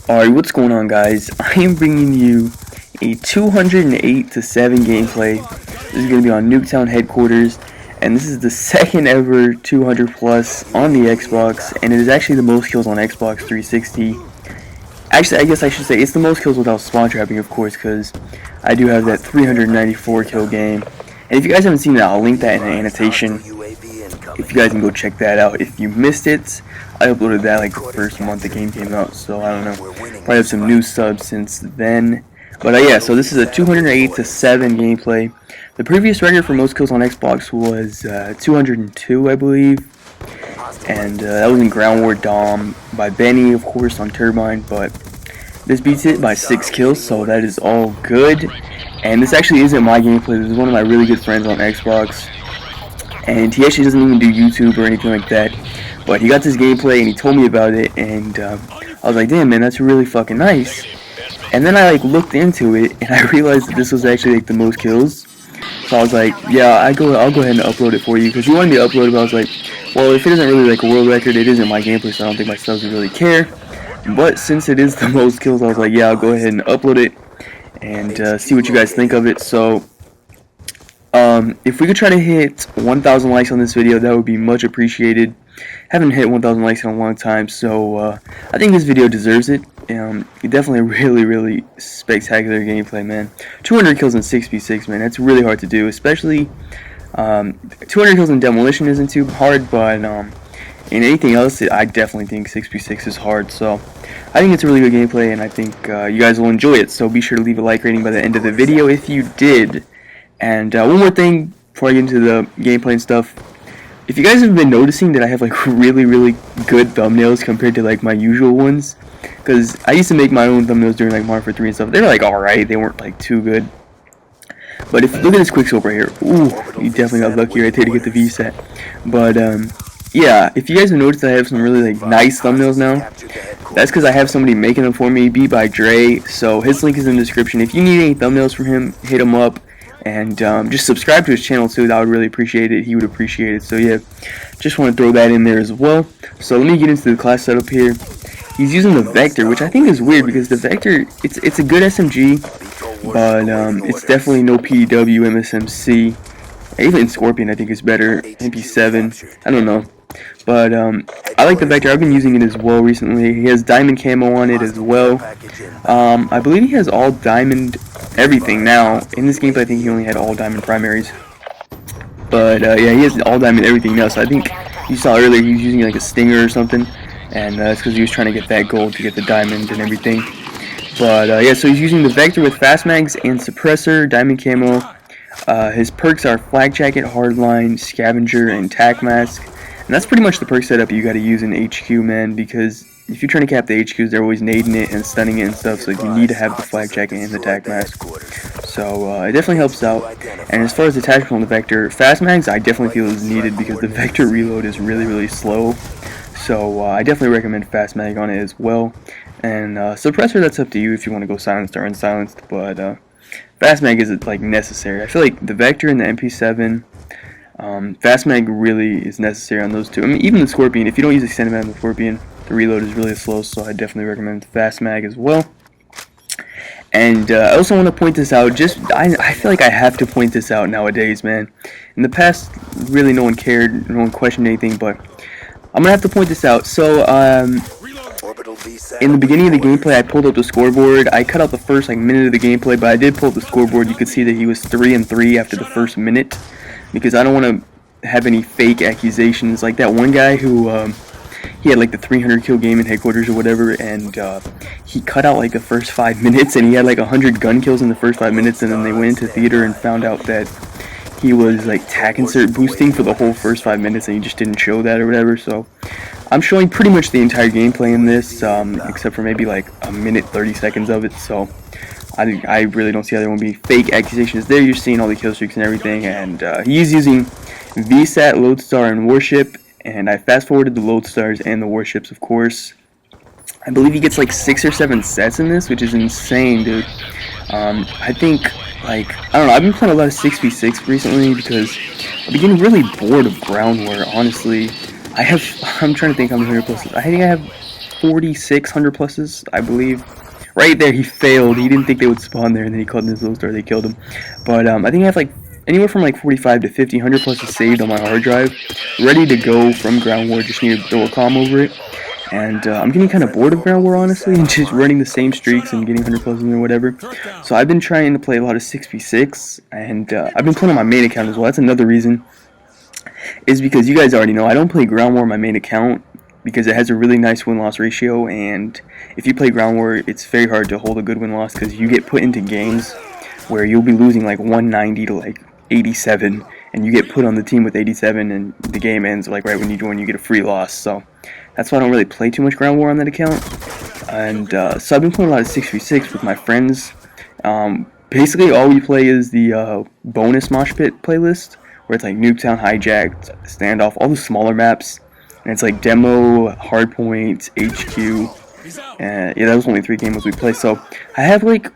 Alright, what's going on, guys? I am bringing you a 208 to 7 gameplay. This is going to be on Nuketown headquarters, and this is the second ever 200 plus on the Xbox, and it is actually the most kills on Xbox 360. Actually, I guess I should say it's the most kills without spawn trapping, of course, because I do have that 394 kill game. And if you guys haven't seen it, I'll link that in the annotation. If you guys can go check that out. If you missed it, I uploaded that like the first month the game came out, so I don't know. Probably have some new subs since then. But yeah, so this is a 208 to 7 gameplay. The previous record for most kills on Xbox was 202, I believe. And that was in Ground War Dom by Benny, of course, on Turbine. But this beats it by 6 kills, so that is all good. And this actually isn't my gameplay. This is one of my really good friends on Xbox. And he actually doesn't even do YouTube or anything like that. But he got this gameplay and he told me about it, and I was like, damn man, that's really fucking nice. And then I like looked into it and I realized that this was actually like the most kills. So I was like, yeah, I'll go ahead and upload it for you, because he wanted me to upload it, but I was like, well, if it isn't really like a world record, it isn't my gameplay, so I don't think my subs would really care. But since it is the most kills, I was like, yeah, I'll go ahead and upload it and see what you guys think of it. So if we could try to hit 1,000 likes on this video, that would be much appreciated. Haven't hit 1,000 likes in a long time, so I think this video deserves it. Definitely really spectacular gameplay, man. 200 kills in 6v6, man. That's really hard to do, especially 200 kills in Demolition isn't too hard, but in anything else, I definitely think 6v6 is hard. So I think it's a really good gameplay, and I think you guys will enjoy it. So be sure to leave a like rating by the end of the video if you did. And one more thing before I get into the gameplay and stuff. If you guys have been noticing that I have like really good thumbnails compared to like my usual ones, because I used to make my own thumbnails during like Mario 3 and stuff. They were like alright, they weren't like too good. But if look at this quick scope right here, ooh, you definitely got lucky right there to get the VSAT. But yeah, if you guys have noticed, I have some really like nice thumbnails now. That's because I have somebody making them for me, B by Dre. So his link is in the description. If you need any thumbnails from him, hit him up. And just subscribe to his channel too. That would really appreciate it. He would appreciate it. So yeah, just want to throw that in there as well. So let me get into the class setup here. He's using the Vector, which I think is weird because the Vector, it's a good SMG, but it's definitely no PW, MSMC. Even Scorpion I think is better. MP7, I don't know. But I like the Vector. I've been using it as well recently. He has diamond camo on it as well. I believe he has all diamond everything now. In this gameplay I think he only had all diamond primaries. But yeah, he has all diamond everything now. So I think you saw earlier he was using like a stinger or something. And that's because he was trying to get that gold to get the diamond and everything. But yeah, so he's using the Vector with fast mags and suppressor, diamond camo. His perks are Flak Jacket, Hardline, Scavenger, and Tac Mask. And that's pretty much the perk setup you gotta use in HQ, man, because if you're trying to cap the HQs, they're always nading it and stunning it and stuff, so you need to have the Flak Jacket and the Tac Mask. So it definitely helps out. And as far as the tactical on the Vector, fast mags I definitely feel is needed because the Vector reload is really slow. So I definitely recommend fast mag on it as well. And suppressor, that's up to you if you want to go silenced or unsilenced, but fast mag is like necessary. I feel like the Vector and the MP7, fast mag really is necessary on those two. I mean, even the Scorpion, if you don't use extended mag on the Scorpion, the reload is really slow, so I definitely recommend fast mag as well. And I also want to point this out, I feel like I have to point this out nowadays, man. In the past, really no one cared, no one questioned anything, but I'm going to have to point this out. So, in the beginning of the gameplay, I pulled up the scoreboard. I cut out the first like minute of the gameplay, but I did pull up the scoreboard. You could see that he was 3-3 after the first minute, because I don't want to have any fake accusations like that one guy who he had like the 300 kill game in headquarters or whatever, and he cut out like the first 5 minutes, and he had like 100 gun kills in the first 5 minutes, and then they went into theater and found out that he was like tac insert boosting for the whole first 5 minutes, and he just didn't show that or whatever. So I'm showing pretty much the entire gameplay in this, except for maybe like a minute 30 seconds of it. So I really don't see how there won't be fake accusations there. You're seeing all the kill streaks and everything, and he is using VSAT, Lodestar, and Warship, and I fast forwarded the Lodestars and the Warships, of course. I believe he gets like 6 or 7 sets in this, which is insane, dude. I think, like, I don't know, I've been playing a lot of 6v6 recently because I've been getting really bored of Ground War, honestly. I'm trying to think how many 100 plus. I think I have 46 100 pluses, I believe. Right there, he failed. He didn't think they would spawn there, and then he called in his little star. They killed him. But I think I have like anywhere from like 45 to 50 100 pluses saved on my hard drive, ready to go from Ground War. Just need to throw a comm over it. And I'm getting kind of bored of Ground War, honestly, and just running the same streaks and getting 100 pluses or whatever. So I've been trying to play a lot of 6v6, and I've been playing on my main account as well. That's another reason, is because you guys already know I don't play Ground War on my main account because it has a really nice win-loss ratio, and if you play Ground War, it's very hard to hold a good win-loss because you get put into games where you'll be losing like 190 to like 87, and you get put on the team with 87, and the game ends like right when you join, you get a free loss. So that's why I don't really play too much Ground War on that account. And so I've been playing a lot of 6v6 with my friends. Basically, all we play is the bonus mosh pit playlist, where it's like Nuketown, Hijacked, Standoff, all the smaller maps. And it's like Demo, Hardpoint, HQ. And yeah, that was only 3 games we play. So I have like,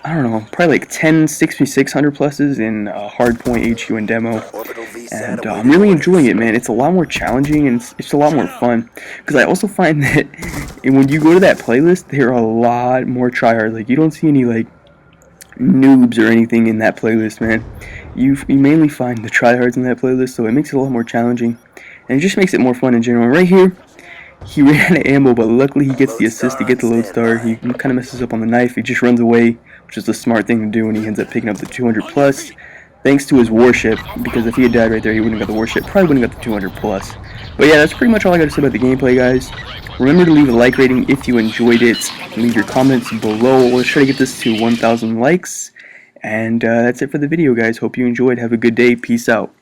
I don't know, probably like 10 6v6 100 pluses in Hardpoint, HQ, and Demo. And I'm really enjoying it, man. It's a lot more challenging, and it's a lot more fun. Because I also find that when you go to that playlist, there are a lot more tryhards. Like, you don't see any like noobs or anything in that playlist, man. You mainly find the tryhards in that playlist, so it makes it a lot more challenging. And it just makes it more fun in general. Right here, he ran out of ammo, but luckily he gets the assist to get the load star. He kind of messes up on the knife. He just runs away, which is the smart thing to do, and he ends up picking up the 200 plus, thanks to his warship, because if he had died right there, he wouldn't have got the warship. Probably wouldn't have got the 200 plus. But yeah, that's pretty much all I got to say about the gameplay, guys. Remember to leave a like rating if you enjoyed it. Leave your comments below. Let's try to get this to 1,000 likes. And that's it for the video, guys. Hope you enjoyed. Have a good day. Peace out.